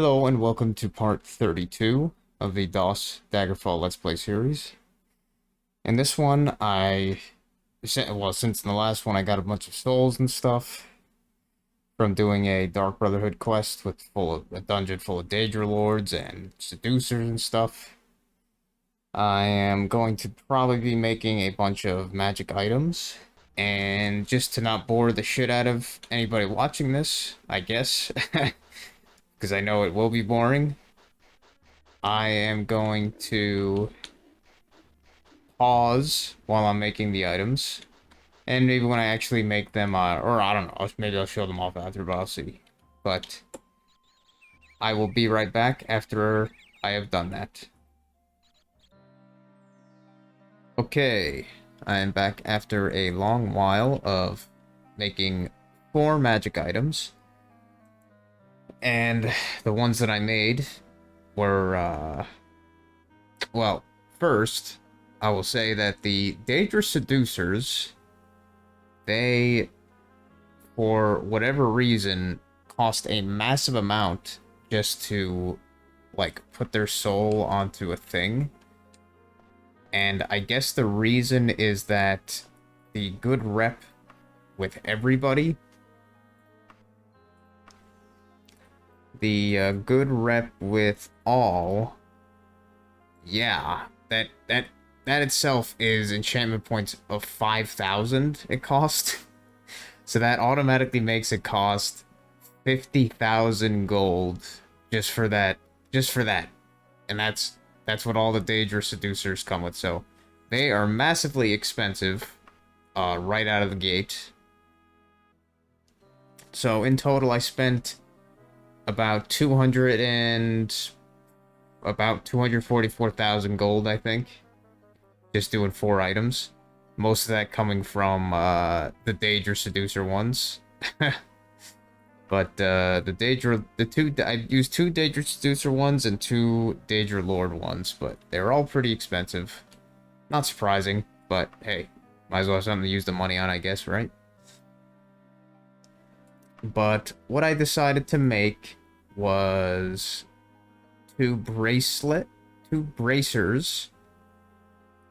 Hello and welcome to part 32 of the Daggerfall Let's Play series. In this one, since in the last one I got a bunch of souls and stuff from doing a Dark Brotherhood quest with a dungeon full of Daedra Lords and Seducers and stuff. I am going to probably be making a bunch of magic items, and just to not bore the shit out of anybody watching this, I guess, because I know it will be boring, I am going to pause while I'm making the items. And maybe when I actually make them, or I don't know, maybe I'll show them off after, but I'll see. But I will be right back after I have done that. Okay, I am back after a long while of making 4 magic items. And the ones that I made were, well, first, I will say that the Daedra Seducers, they, for whatever reason, cost a massive amount just to, like, put their soul onto a thing. And I guess the reason is that the good rep with everybody, the good rep with all, yeah, that itself is enchantment points of 5,000 it cost. So that automatically makes it cost 50,000 gold just for that. And that's what all the Daedra Seducers come with. So they are massively expensive right out of the gate. So in total I spent about 244,000 gold, I think, just doing 4 items. Most of that coming from the Daedra Seducer ones. But I used 2 Daedra Seducer ones and 2 Daedra Lord ones, but they're all pretty expensive. Not surprising, but hey, might as well have something to use the money on, I guess, right? But what I decided to make was 2 bracers,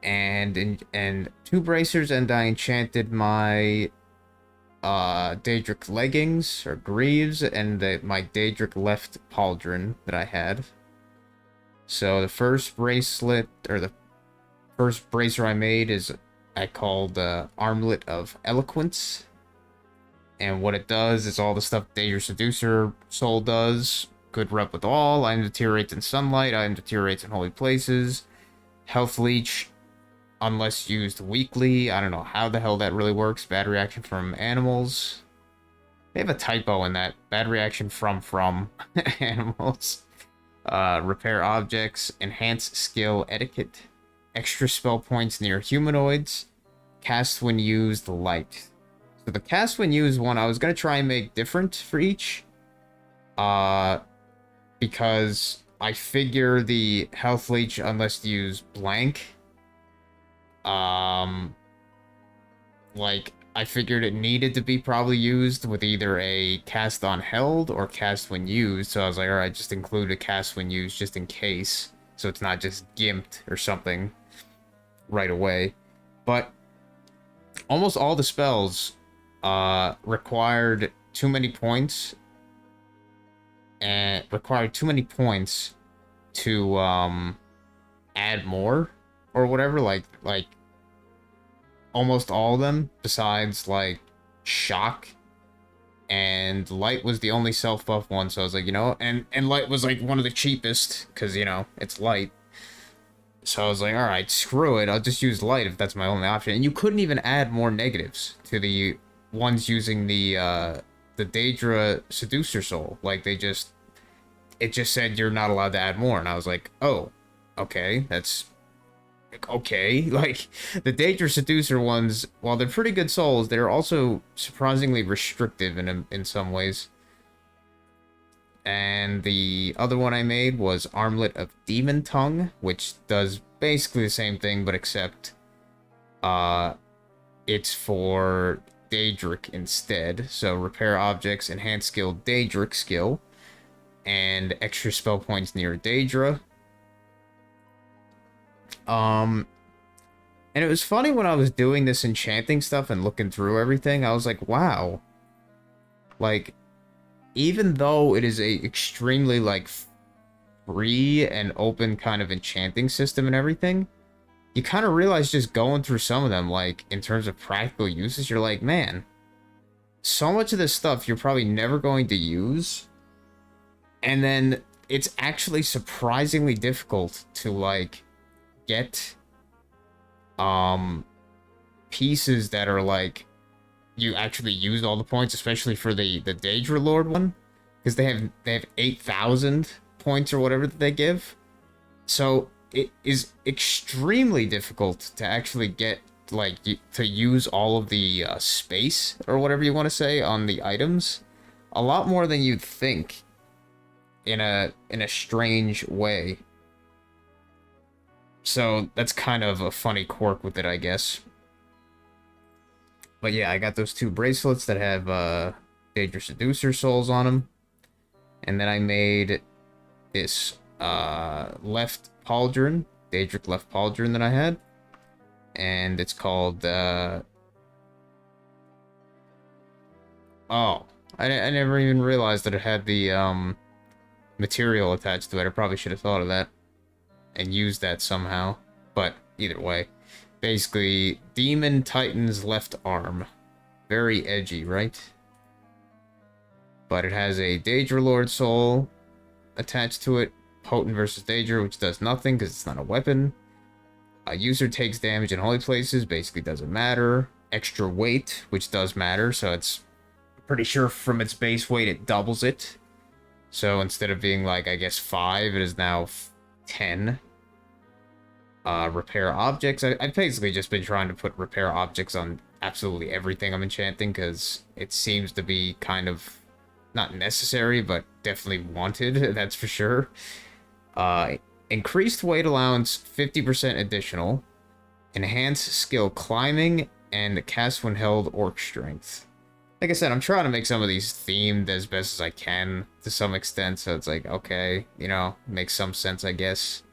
and 2 bracers, and I enchanted my Daedric leggings or greaves and my Daedric left pauldron that I had. So the first bracelet, or the first bracer I made, is I called Armlet of Eloquence. And what it does is all the stuff Daedra Seducer Soul does. Good rep with all. Item deteriorates in sunlight. Item deteriorates in holy places. Health leech, unless used weekly. I don't know how the hell that really works. Bad reaction from animals. They have a typo in that. Bad reaction from animals. Repair objects. Enhance skill etiquette. Extra spell points near humanoids. Cast when used light. So the cast when used one, I was going to try and make different for each. Because I figure the health leech, unless used blank, like, I figured it needed to be probably used with either a cast on held or cast when used, so I was like, alright, just include a cast when used just in case, so it's not just gimped or something right away. But almost all the spells required too many points to add more or whatever, like almost all of them, besides like shock, and light was the only self-buff one, so I was like, and light was like one of the cheapest because, it's light. So I was like, alright, screw it, I'll just use light if that's my only option. And you couldn't even add more negatives to the ones using the Daedra Seducer Soul. Like, it just said you're not allowed to add more, and I was like, oh, okay, that's okay. Like, the Daedra Seducer ones, while they're pretty good souls, they're also surprisingly restrictive in some ways. And the other one I made was Armlet of Demon Tongue, which does basically the same thing, but except it's for Daedric instead. So repair objects, enhance skill, Daedric skill. and extra spell points near Daedra. And it was funny when I was doing this enchanting stuff and looking through everything, I was like, wow. Like, even though it is a extremely, like, free and open kind of enchanting system and everything, you kind of realize just going through some of them, like, in terms of practical uses, you're like, man, so much of this stuff you're probably never going to use, and then it's actually surprisingly difficult to, like, get pieces that are like you actually use all the points, especially for the Daedra Lord one, because they have 8,000 points or whatever that they give. So it is extremely difficult to actually get like to use all of the space or whatever you want to say on the items. A lot more than you'd think in a strange way. So that's kind of a funny quirk with it, I guess. But yeah, I got those 2 bracelets that have Daedra Seducer souls on them. And then I made this left pauldron, Daedric left pauldron that I had. And it's called... Oh, I never even realized that it had the material attached to it. I probably should have thought of that and used that somehow. But either way. Basically, Demon Titan's left arm. Very edgy, right? But it has a Daedra Lord soul attached to it. Potent versus Daedra, which does nothing because it's not a weapon. A user takes damage in holy places, basically doesn't matter. Extra weight, which does matter, so it's pretty sure from its base weight it doubles it. So instead of being like, I guess 5, it is now 10. Repair objects. I've basically just been trying to put repair objects on absolutely everything I'm enchanting, because it seems to be kind of not necessary, but definitely wanted, that's for sure. Increased weight allowance 50% additional. Enhanced skill climbing, and cast when held orc strength. Like I said, I'm trying to make some of these themed as best as I can to some extent, so it's like, okay, you know, makes some sense, I guess.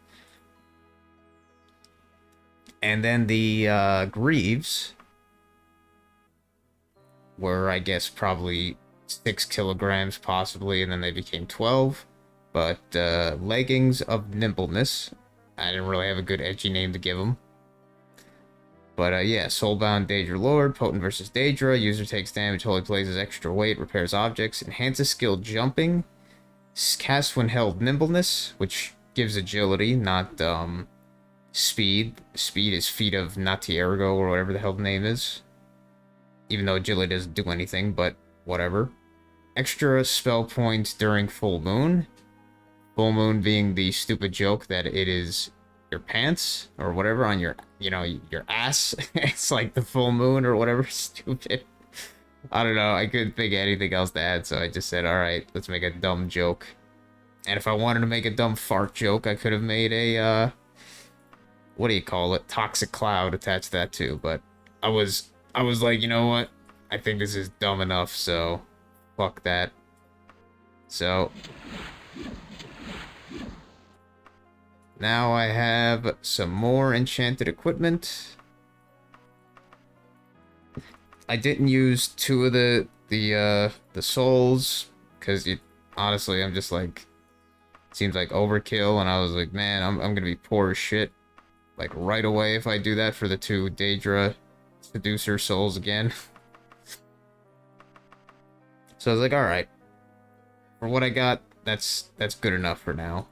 And then the Greaves were, I guess, probably 6 kilograms, possibly, and then they became 12. But Leggings of Nimbleness. I didn't really have a good edgy name to give them. But yeah, Soulbound Daedra Lord, Potent versus Daedra. User takes damage, holy places, extra weight, repairs objects, enhances skill jumping, cast when held Nimbleness, which gives agility, not speed. Speed is feat of Natiergo, or whatever the hell the name is. Even though agility doesn't do anything, but whatever. Extra spell points during full moon. Full moon being the stupid joke that it is your pants, or whatever, on your, you know, your ass. It's like the full moon, or whatever, stupid. I don't know, I couldn't think of anything else to add, so I just said, alright, let's make a dumb joke. And if I wanted to make a dumb fart joke, I could have made a, what do you call it? Toxic cloud attached to that too, but I was like, you know what? I think this is dumb enough, so fuck that. So now I have some more enchanted equipment. I didn't use 2 of the souls because honestly, I'm just like, seems like overkill, and I was like, man, I'm gonna be poor as shit. Like, right away if I do that for the 2 Daedra Seducer souls again. So I was like, alright. For what I got, that's good enough for now.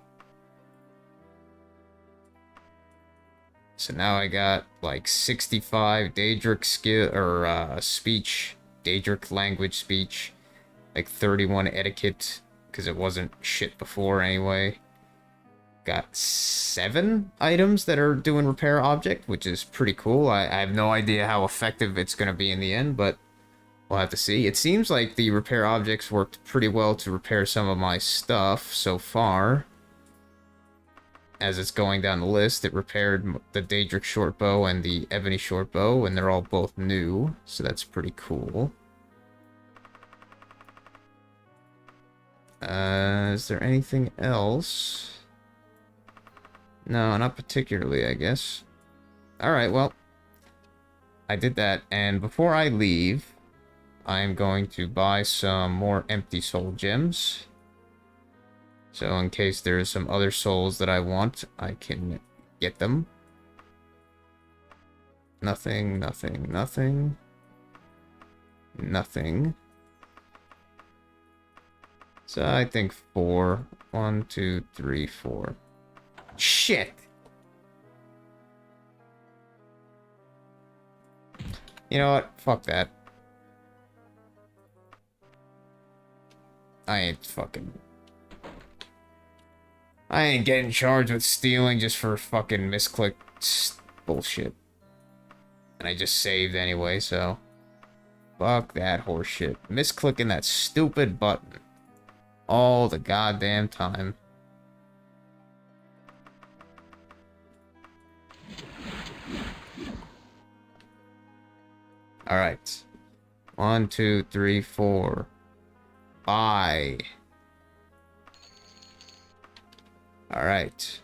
So now I got, like, 65 Daedric skill, or, speech. Daedric language speech. Like, 31 etiquette, because it wasn't shit before anyway. Got 7 items that are doing repair object, which is pretty cool. I have no idea how effective it's going to be in the end, but we'll have to see. It seems like the repair objects worked pretty well to repair some of my stuff so far. As it's going down the list, it repaired the Daedric shortbow and the Ebony shortbow, and they're all both new, so that's pretty cool. Is there anything else? No, not particularly, I guess. Alright, well, I did that, and before I leave, I'm going to buy some more empty soul gems. So in case there's some other souls that I want, I can get them. Nothing, nothing, nothing. Nothing. So I think 4. 1, 2, 3, 4. Shit! You know what? Fuck that. I ain't getting charged with stealing just for fucking misclick bullshit. And I just saved anyway, so... Fuck that horseshit. Misclicking that stupid button. All the goddamn time. Alright. 1, 2, 3, 4. Buy. Alright.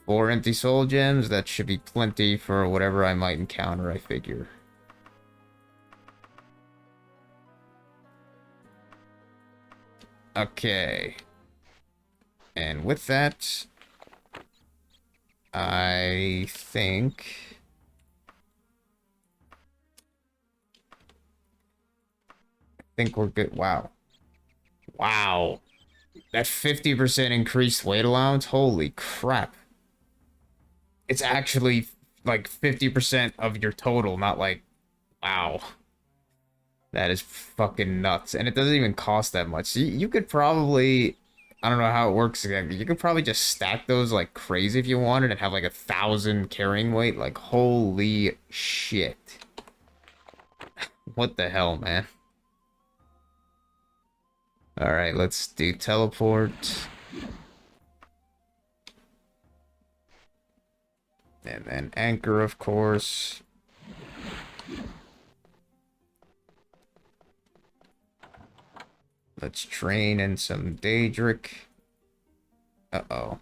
4 empty soul gems. That should be plenty for whatever I might encounter, I figure. Okay. And with that, I think we're good. Wow. Wow. That 50% increased weight allowance? Holy crap. It's actually like 50% of your total, not like, wow. That is fucking nuts. And it doesn't even cost that much. You could probably, I don't know how it works exactly. You could probably just stack those like crazy if you wanted and have like 1,000 carrying weight. Like, holy shit. What the hell, man? Alright, let's do teleport. And then anchor, of course. Let's train in some Daedric. Uh-oh.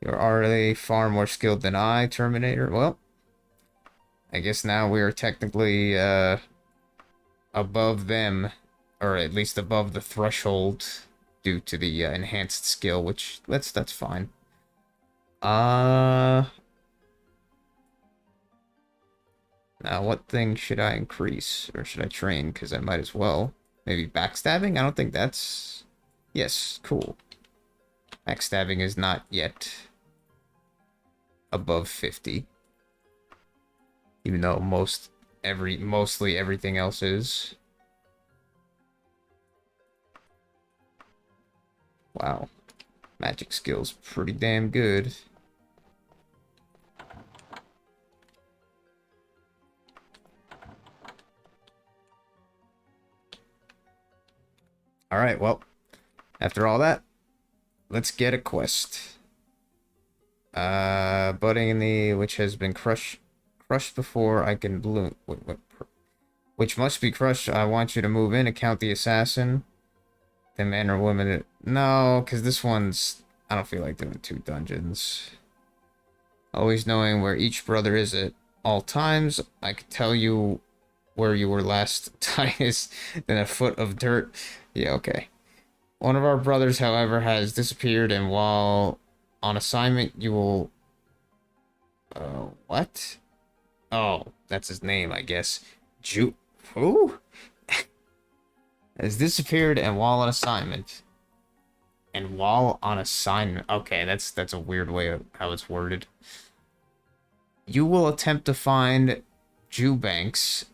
You're already far more skilled than I, Terminator. Well, I guess now we are technically, above them. Or at least above the threshold due to the enhanced skill, which, that's fine. Now what thing should I increase? Or should I train? Because I might as well. Maybe backstabbing? I don't think that's... Yes, cool. Backstabbing is not yet above 50. Even though mostly everything else is. Wow. Magic skill's pretty damn good. Alright, well, after all that, let's get a quest. Budding in the which has been crushed before I can bloom. Which must be crushed. I want you to move in, account the assassin. The man or woman. No, because this one's... I don't feel like doing 2 dungeons. Always knowing where each brother is at all times. I could tell you where you were last tightest than a foot of dirt. Yeah, okay. One of our brothers, however, has disappeared, and while on assignment, you will... what? Oh, that's his name, I guess. Who? Has disappeared, and while on assignment. And while on assignment. Okay, that's a weird way of how it's worded. You will attempt to find Jewbanks,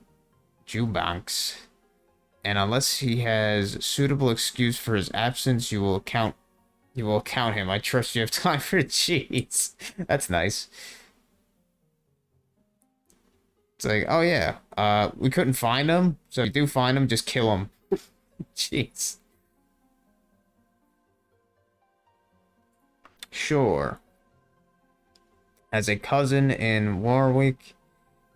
and unless he has suitable excuse for his absence, you will account him. I trust you have time for cheats. That's nice. It's like, oh yeah, we couldn't find him, so if you do find him, just kill him. Jeez. Sure. As a cousin in Warwick,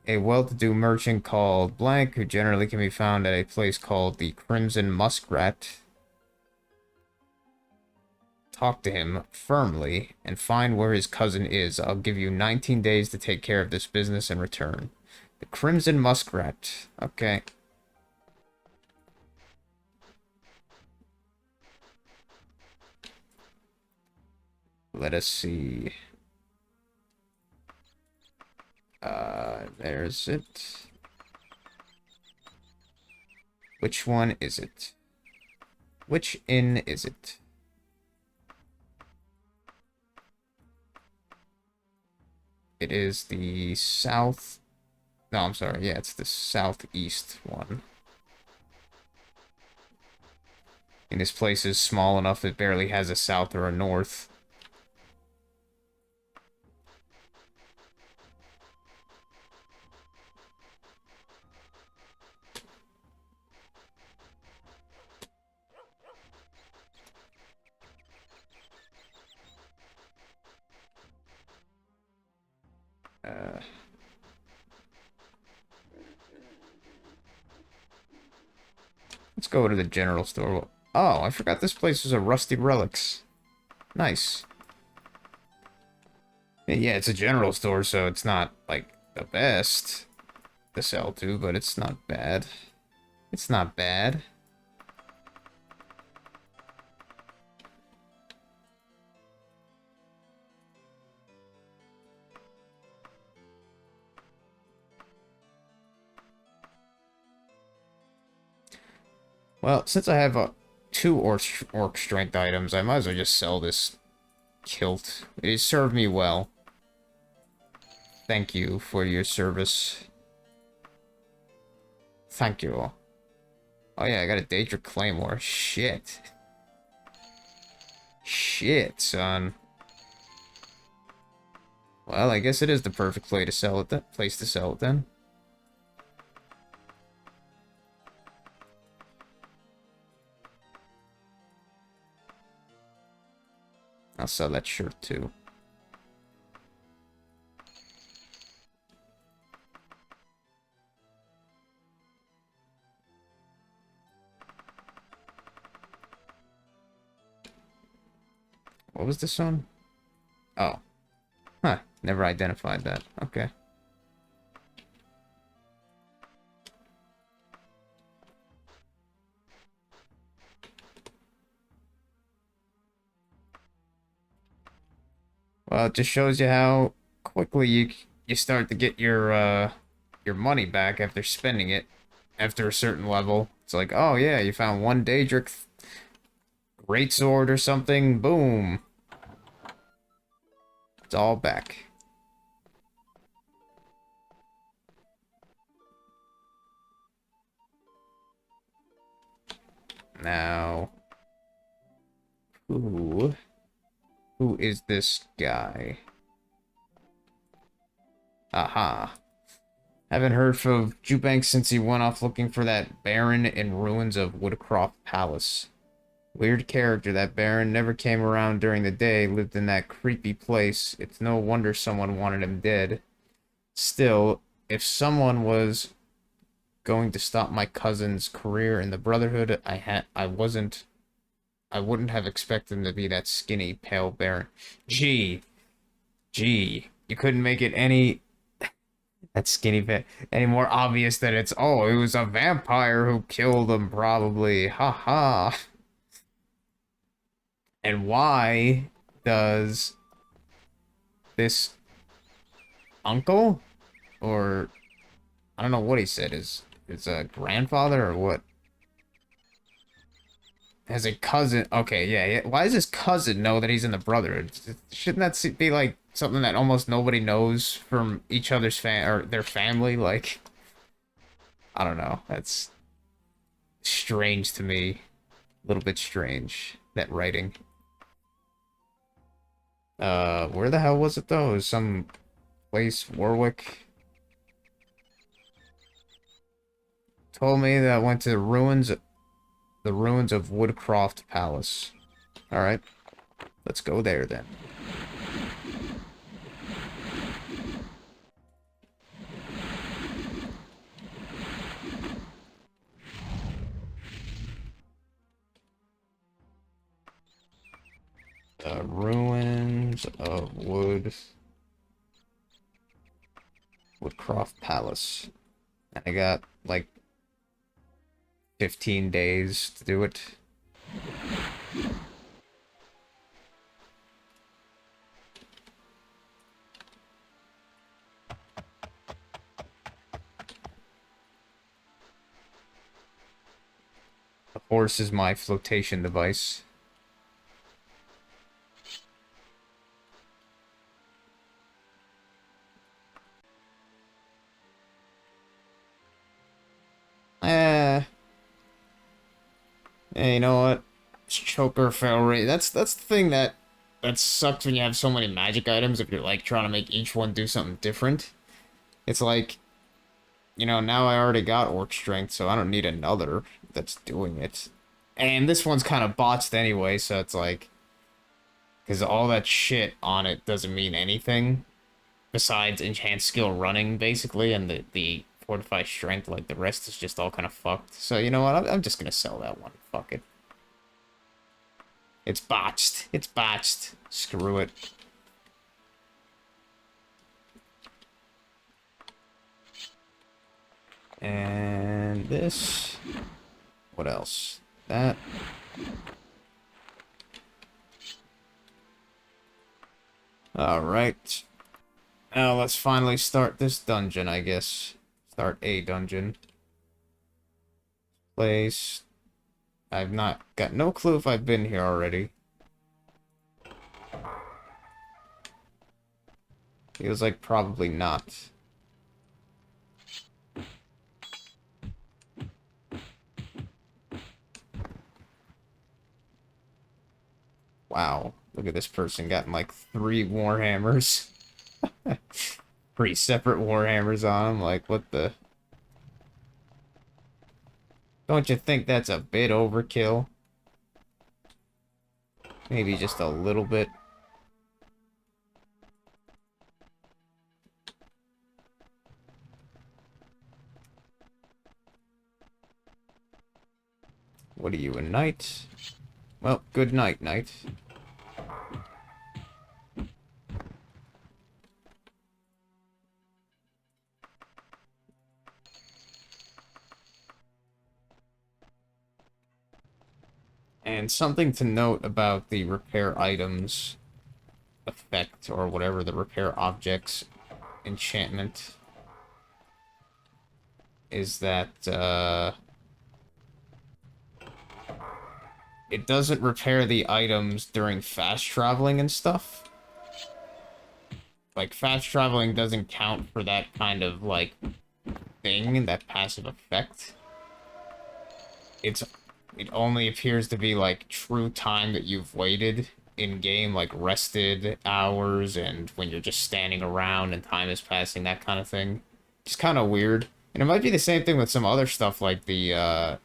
a well-to-do merchant called Blank, who generally can be found at a place called the Crimson Muskrat. talk to him firmly and find where his cousin is. I'll give you 19 days to take care of this business and return. The Crimson Muskrat. Okay. Let us see. There's it. Which one is it? Which inn is it? It is the south... No, I'm sorry. Yeah, it's the southeast one. And this place is small enough it barely has a south or a north. Let's go to the general store. Oh, I forgot this place was a Rusty Relics. Nice. Yeah, it's a general store, so it's not, like, the best to sell to, but it's not bad. It's not bad. Well, since I have two orc strength items, I might as well just sell this kilt. It served me well. Thank you for your service. Thank you. Oh yeah, I got a Daedric Claymore. Shit. Shit, son. Well, I guess it is the perfect place to sell it then. I'll sell that shirt too. What was this one? Oh. Huh. Never identified that. Okay. Well, it just shows you how quickly you start to get your money back after spending it after a certain level. It's like, oh yeah, you found one Daedric greatsword or something. Boom. It's all back. Now, who is this guy? Aha. Haven't heard from Jubank since he went off looking for that Baron in ruins of Woodcroft Palace. Weird character, that Baron never came around during the day, lived in that creepy place. It's no wonder someone wanted him dead. Still, if someone was going to stop my cousin's career in the Brotherhood, I wouldn't have expected him to be that skinny, pale Baron. Gee, you couldn't make it any any more obvious that it's, oh, it was a vampire who killed him, probably. Ha ha. And why does this uncle, or I don't know what he said, is a grandfather or what? Has a cousin. Okay, yeah. Why does his cousin know that he's in the Brotherhood? Shouldn't that be like something that almost nobody knows from each other's or their family? Like, I don't know. That's strange to me. A little bit strange, that writing. Where the hell was it though? It was some place, Warwick. Told me that I went to the ruins of Woodcroft Palace. Alright. Let's go there then. The ruins of Woodcroft Palace. And I got, like, 15 days to do it. The horse is my flotation device. Hey, you know what? Choker fail rate. That's the thing that sucks when you have so many magic items. If you're like trying to make each one do something different, it's like, you know, now I already got Orc Strength, so I don't need another that's doing it. And this one's kind of botched anyway, so it's like, because all that shit on it doesn't mean anything besides enhanced skill running, basically, and the fortified strength. Like the rest is just all kind of fucked. So you know what? I'm just gonna sell that one. Fuck it. It's botched. It's botched. Screw it. And this. What else? That. Alright. Now let's finally start this dungeon, I guess. Start a dungeon. Place. I've not got no clue if I've been here already. Feels like probably not. Wow, look at this person gotten like 3 Warhammers. 3 separate Warhammers on him, like what the... Don't you think that's a bit overkill? Maybe just a little bit. What are you, a knight? Well, good night, knight. And something to note about the repair items effect, or whatever, the repair objects enchantment, is that, it doesn't repair the items during fast traveling and stuff. Like, fast traveling doesn't count for that kind of, like, thing, that passive effect. It only appears to be, like, true time that you've waited in-game, like, rested hours, and when you're just standing around and time is passing, that kind of thing. It's kind of weird. And it might be the same thing with some other stuff, like the,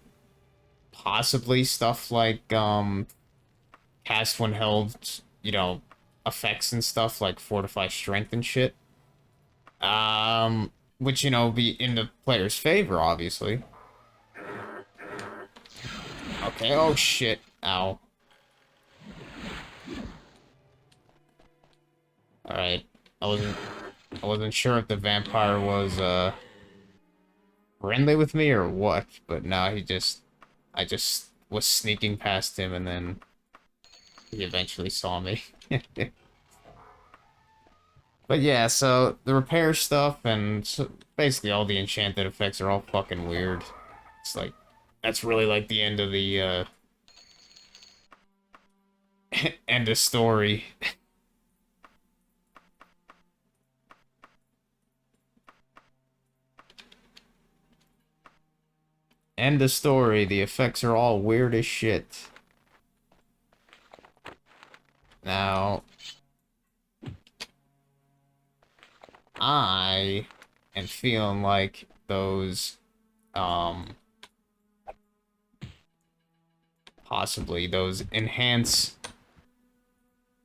possibly stuff like, cast when held, you know, effects and stuff, like fortify strength and shit. Which, you know, be in the player's favor, obviously. Okay, oh shit. Ow. Alright. I wasn't sure if the vampire was, friendly with me or what, but now I just was sneaking past him and then he eventually saw me. But yeah, so the repair stuff and so basically all the enchanted effects are all fucking weird. It's like, that's really like the end of the, end of story. End of story, the effects are all weird as shit. Now, I am feeling like those, possibly those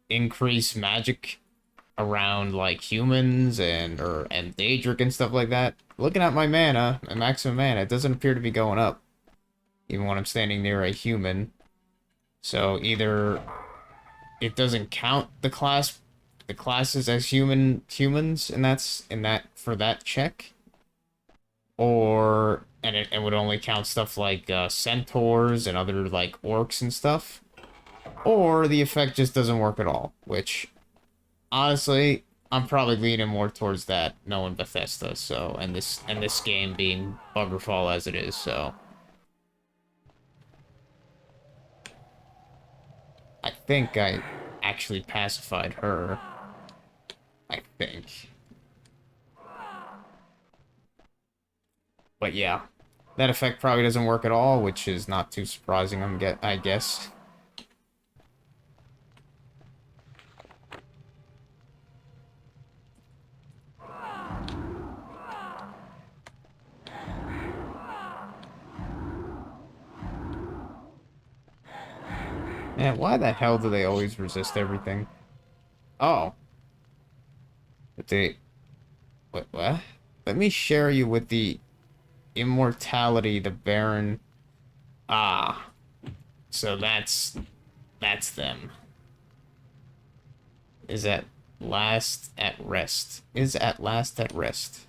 increase magic around, like, humans and Daedric and stuff like that. Looking at my mana, my maximum mana, it doesn't appear to be going up, even when I'm standing near a human. So either it doesn't count the classes as humans, and that's in that for that check, or and it would only count stuff like centaurs and other like orcs and stuff, or the effect just doesn't work at all, which honestly I'm probably leaning more towards that, knowing Bethesda, so and this game being Buggerfall as it is, so I think I actually pacified her. I think. But yeah, that effect probably doesn't work at all, which is not too surprising, I guess. Man, why the hell do they always resist everything? Oh, but they... what? Let me share you with the immortality, the Baron. Ah, so that's them. Is at last at rest. Is at last at rest.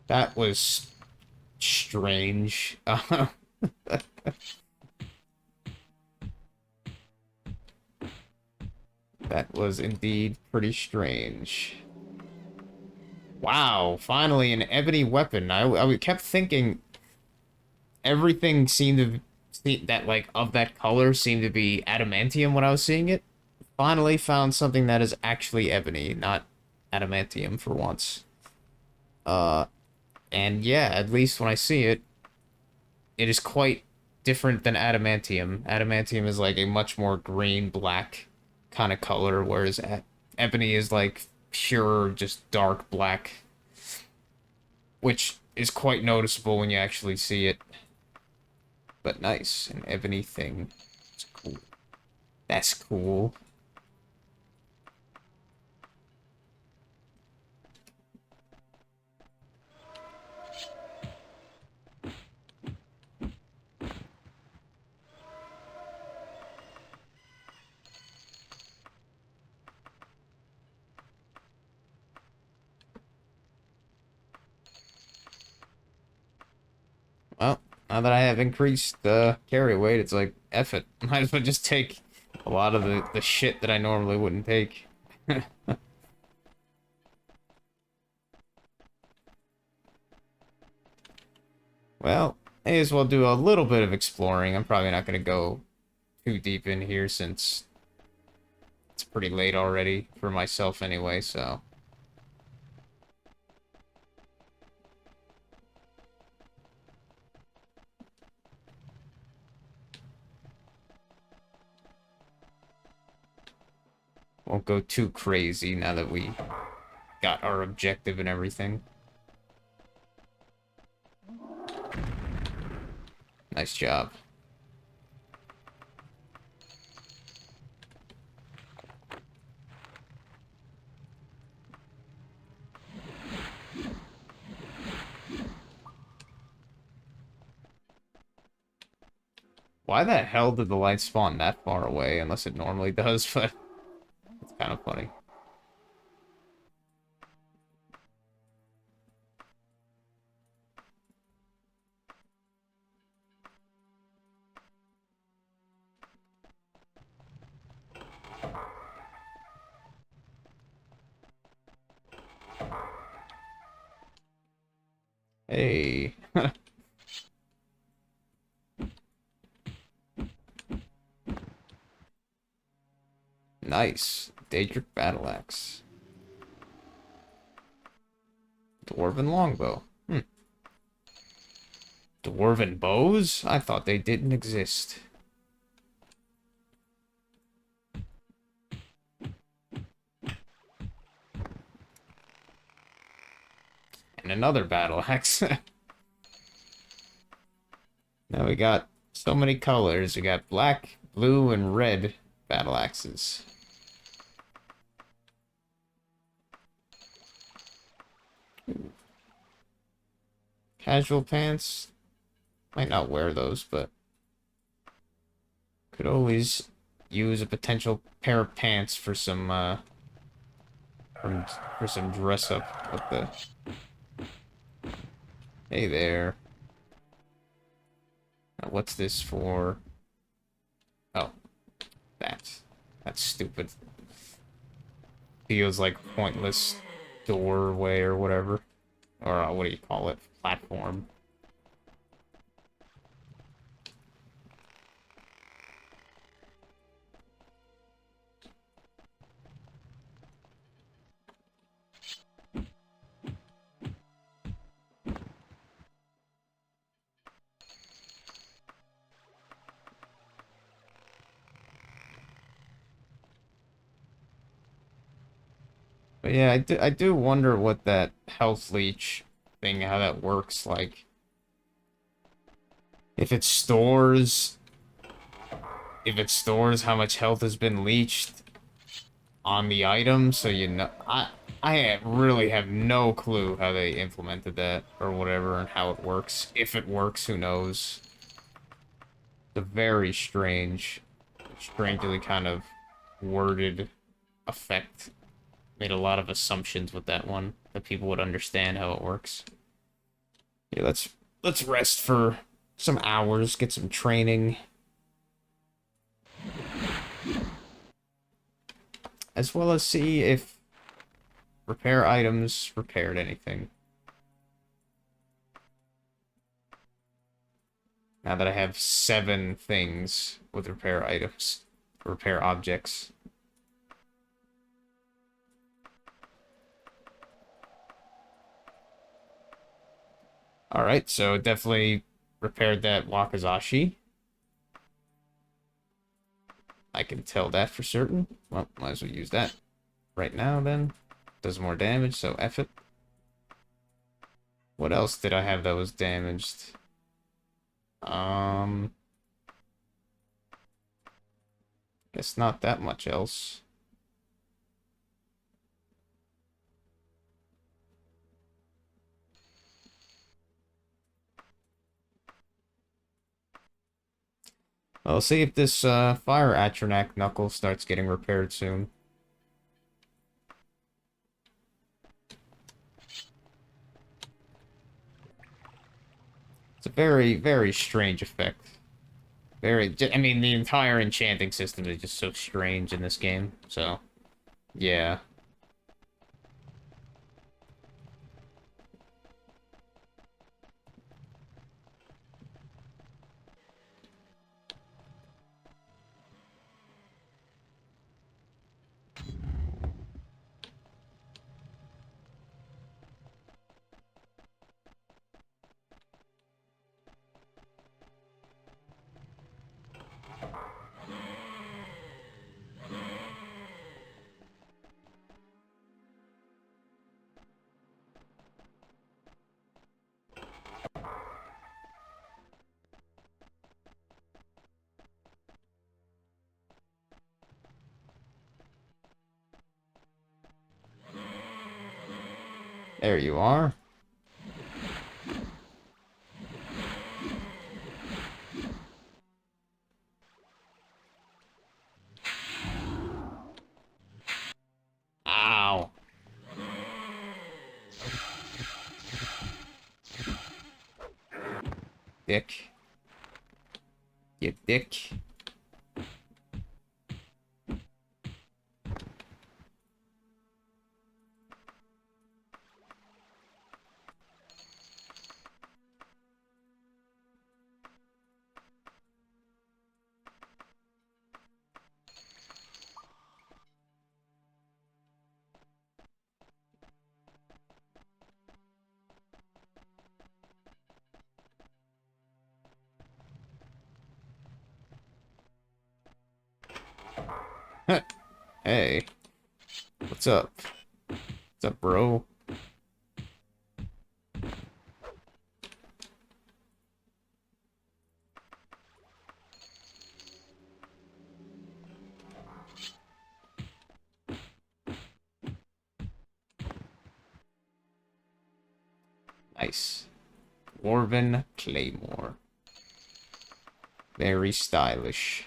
That was strange. That was indeed pretty strange. Wow, finally an ebony weapon. I kept thinking everything seemed to see that like of that color seemed to be adamantium when I was seeing it. Finally found something that is actually ebony, not adamantium for once. Uh, and yeah, at least when I see it, it is quite different than adamantium. Adamantium is like a much more green black kind of color, whereas ebony is like pure, just dark black, which is quite noticeable when you actually see it. But nice, an ebony thing. It's cool. That's cool. Well, now that I have increased carry weight, it's like, F it. Might as well just take a lot of the shit that I normally wouldn't take. Well, may as well do a little bit of exploring. I'm probably not going to go too deep in here since it's pretty late already for myself anyway, so... won't go too crazy now that we got our objective and everything. Nice job. Why the hell did the light spawn that far away? Unless it normally does, but it's kind of funny. Hey. Nice. Daedric Battle Axe. Dwarven Longbow. Dwarven bows? I thought they didn't exist. And another battle axe. Now we got so many colors. We got black, blue, and red battle axes. Casual pants. Might not wear those, but could always use a potential pair of pants for some for some dress up. What the? Hey there. What's this for? Oh, that's stupid. Feels like pointless doorway or whatever, or what do you call it? Platform. But yeah, I do wonder what that health leech thing, how that works. Like, if it stores, if it stores how much health has been leached on the item, so you know, I really have no clue how they implemented that or whatever and how it works. If it works, who knows? It's a very strangely kind of worded effect. Made a lot of assumptions with that one that people would understand how it works. Yeah, let's rest for some hours, get some training, as well as see if repair items repaired anything. Now that I have 7 things with repair items, repair objects. Alright, so it definitely repaired that Wakizashi. I can tell that for certain. Well, might as well use that right now then. Does more damage, so F it. What else did I have that was damaged? Guess not that much else. I'll see if this fire Atronach knuckle starts getting repaired soon. It's a very, very strange effect. I mean, the entire enchanting system is just so strange in this game, so, yeah. There you are. Ow. Dick. You dick. Hey. What's up? What's up, bro? Nice. Dwarven Claymore. Very stylish.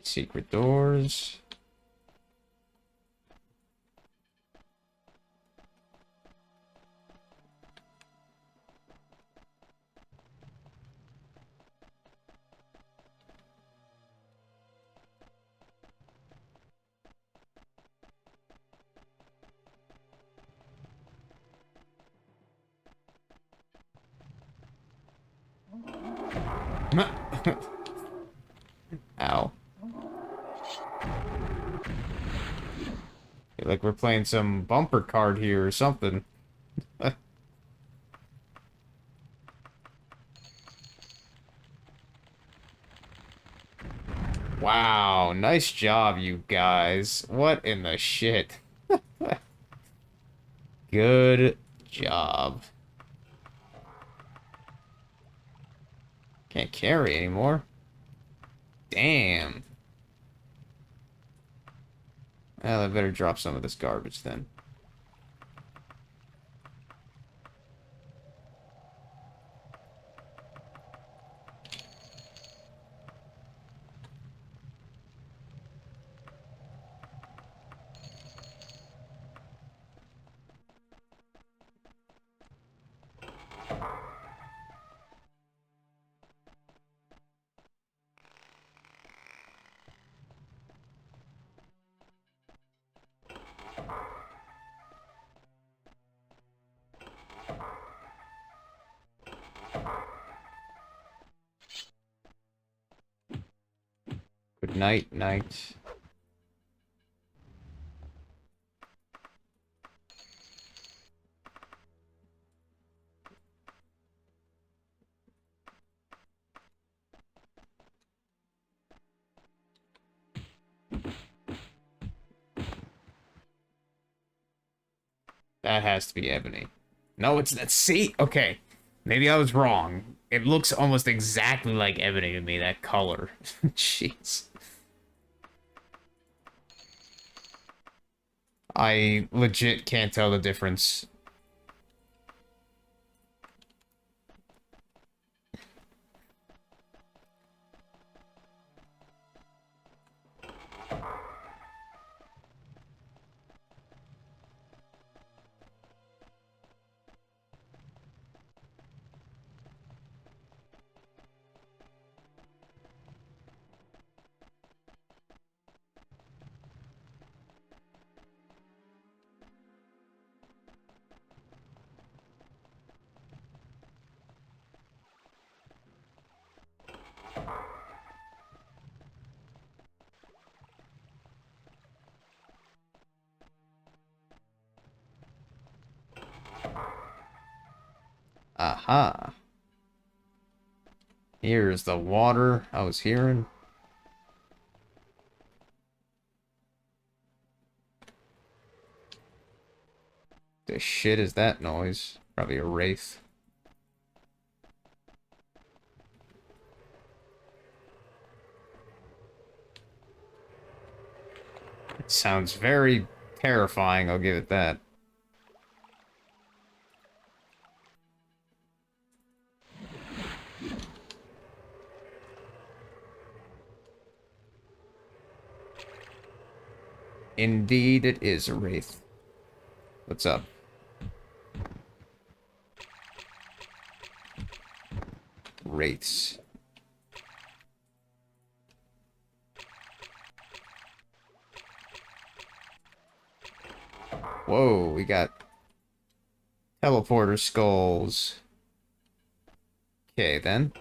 Secret doors. Ow. Feel like we're playing some bumper card here or something. Wow, nice job, you guys. What in the shit? Good job. Can't carry anymore. Damn. Well, I better drop some of this garbage then. Good night, night. That has to be ebony. No, it's that. See? Okay. Maybe I was wrong. It looks almost exactly like ebony to me, that color. Jeez. I legit can't tell the difference. Aha. Here's the water I was hearing. The shit is that noise? Probably a wraith. It sounds very terrifying, I'll give it that. Indeed, it is a wraith. What's up? Wraiths. Whoa, we got teleporter skulls. Okay, then.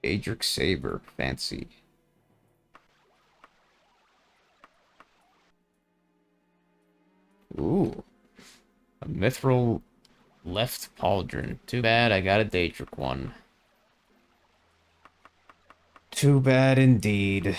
Daedric Saber. Fancy. Ooh. A Mithril Left Pauldron. Too bad I got a Daedric one. Too bad indeed.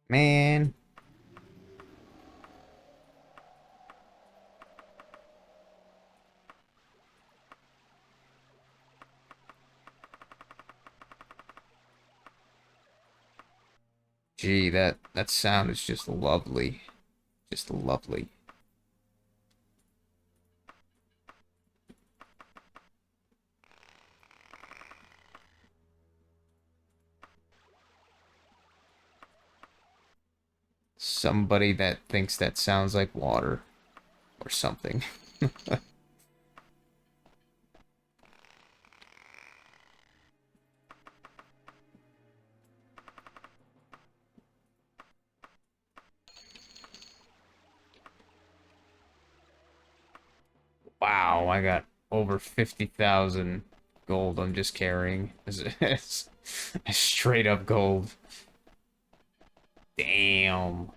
Man. Gee, that sound is just lovely. Just lovely. Somebody that thinks that sounds like water or something. Wow, I got over 50,000 gold I'm just carrying. It's straight up gold. Damn.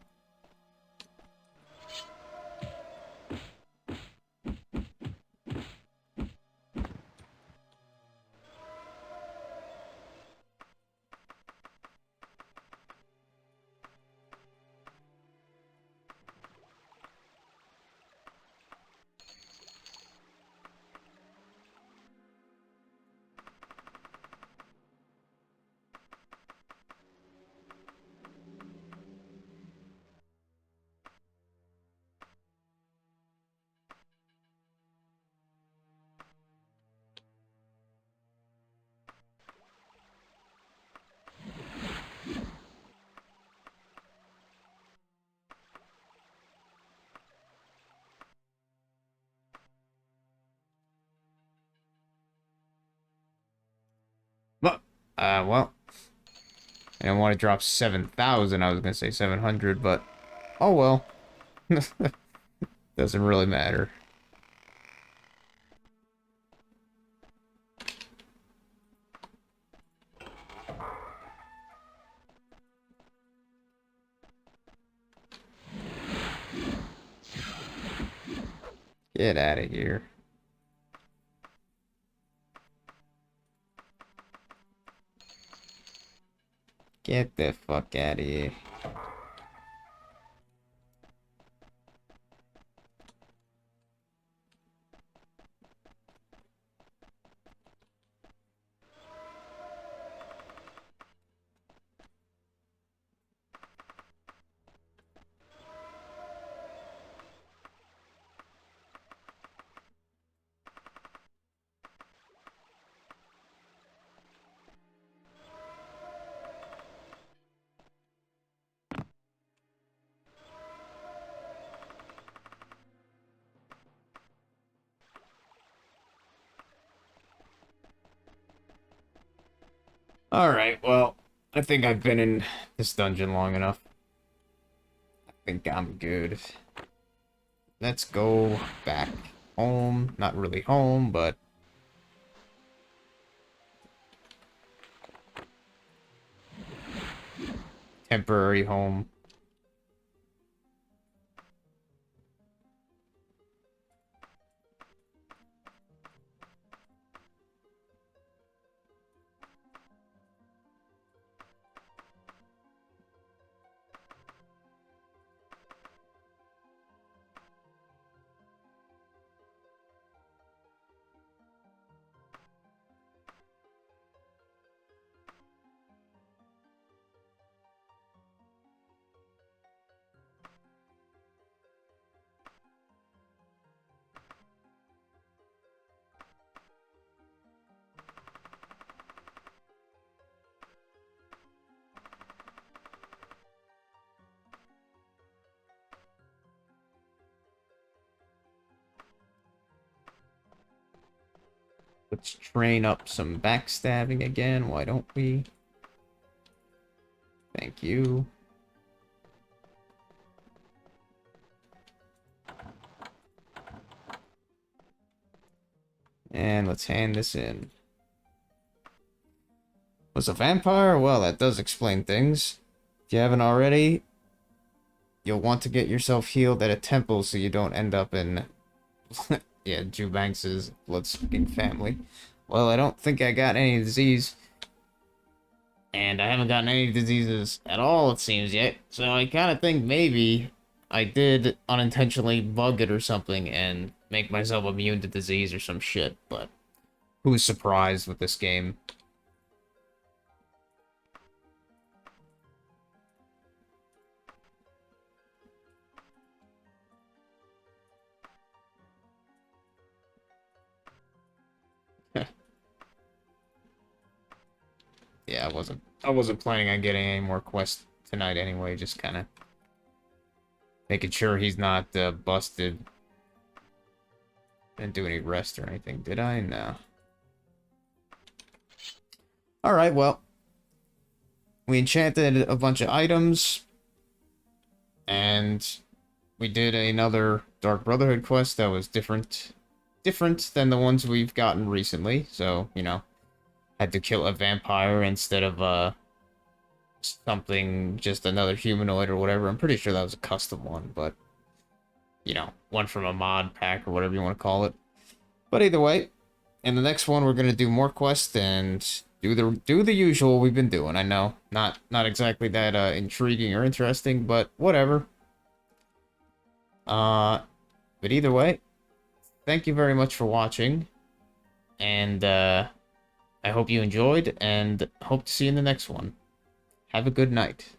But, well, I didn't want to drop 7,000. I was gonna say 700, but oh well. Doesn't really matter. Get out of here. Get the fuck out of here. Alright, well, I think I've been in this dungeon long enough. I think I'm good. Let's go back home. Not really home, but temporary home. Let's train up some backstabbing again. Why don't we? Thank you. And let's hand this in. Was a vampire? Well, that does explain things. If you haven't already, you'll want to get yourself healed at a temple so you don't end up in, yeah, Jew Banks's blood-sucking family. Well, I don't think I got any disease. And I haven't gotten any diseases at all, it seems, yet. So I kind of think maybe I did unintentionally bug it or something and make myself immune to disease or some shit, but who's surprised with this game? Yeah, I wasn't planning on getting any more quests tonight anyway, just kind of making sure he's not busted. Didn't do any rest or anything, did I? No. Alright, well. We enchanted a bunch of items. And we did another Dark Brotherhood quest that was different than the ones we've gotten recently. So, you know, had to kill a vampire instead of something, just another humanoid or whatever. I'm pretty sure that was a custom one, but, you know, one from a mod pack or whatever you want to call it. But either way, in the next one, we're going to do more quests and do the usual we've been doing. I know, not exactly that intriguing or interesting, but whatever. But either way, thank you very much for watching, and I hope you enjoyed, and hope to see you in the next one. Have a good night.